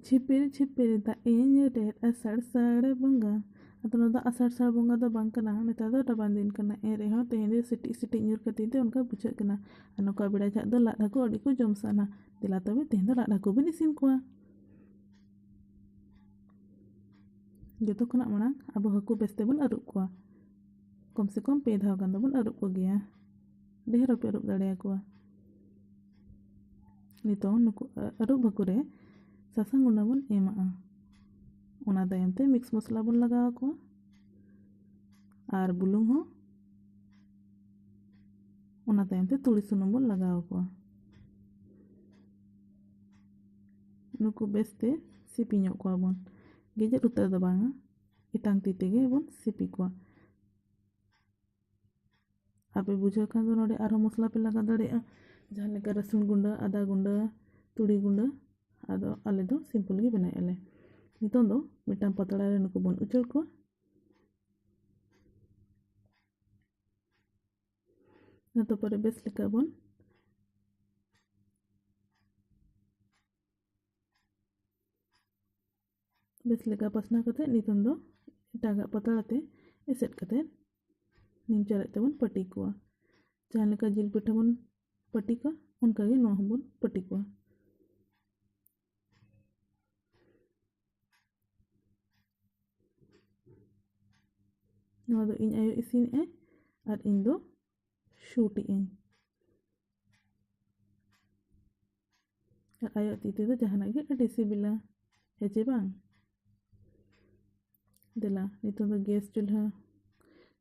Chipir chipir da nyuret asar sar bunga. Atau nada asar sar bunga da bang kana neta da raban din kana reho tehenj sitik sitik nyur katide onka bucak kana anoka beda jak do Laad Haku odi ko jom sana dila tobe tehenj do Laad Haku bin isin kowa. Joto khunak marang abo haku bes tebon arub kowa. Kom se kom 2 dhaw gan dobon arub ko geya. Deher ope arub dare kowa. Nitong nuku arub haku re sasang gunda bon ema'a. Ona tayam te mix masala bon lagawa kowa. Ar bulung ho ona tayam te turi sunum bon lagawa kowa. Nuku bes te sipi nyok kowa bon. Gejet utar do banga itang ti tege bon sipi kowa. Ape bujhaw khan do node arho masala pe laga dare'a jahan leka rasun gunda, ada gunda, turi gunda ado ale do simple gi benai ale. Nitong do mitang pattra re nuku bon ucol kowa. Nato pore bes leka bon pasna kate nitong do etaga pattra te eset kate nim charet tebon pati kowa. Jahan leka jil pitha bon pati kowa onka ge nowa bon pati kowa. Nowa do iny ayo isin ar iny do shoot iny. Ar ayo ti te do jahanak ge adi sibila hece bang. Dela nitong do gas chulha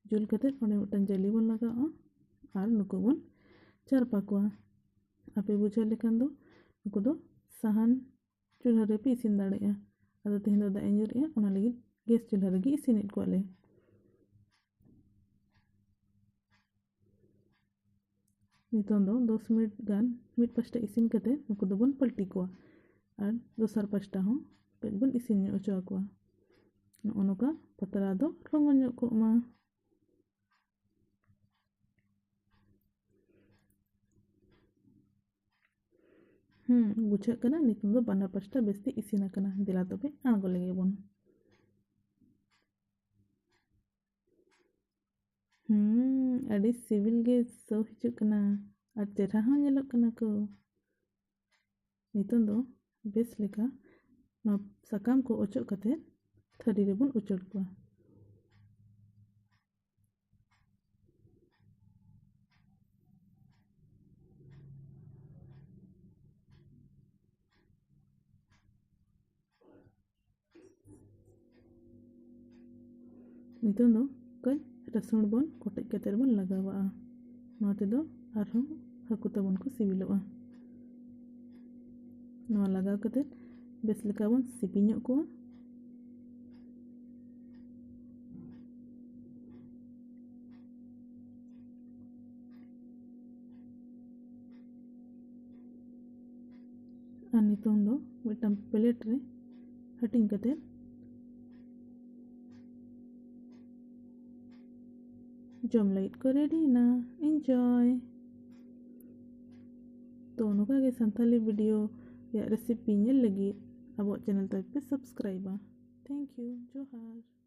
jul kate onde mitan jali bon lagawa ar nuku bon charpa kowa. Ape bujhaw lekan do nuku do sahan chulha re pe isin dare'a. Ado tehenj do da nyure'a ona lagid gas chulha regi isinit kowa le. Nitong do 10 minit gan mid pasta isin kate nuku do bon palti kowa ar dosar pasta ho pet bon isin nyok ocho kowa. No'o noka pattra do rongon nyok ko ma. Bucak kana nitong do banar pasta besti isin akana dila tobe anggo lege bon. Adi sibil ge so hijuk kana ar cerha ho nyelok kana ko. Nitong do bes leka no sakam ko ocok kate thari re bon ucol kowa. Nitong do kaj rasun bon kotek kate bon lagawa. Nowa te do arho haku tabon ko sibilo'a. Nowa lagaw kate bes leka bon sipi nyok kowa. Ar nitong do mitang plate re hating kate jom lagid ko ready na. Enjoy. तो नोका के Santhali video या recipe nyel lagi abo channel type पे subscribe. Thank you. जोहार.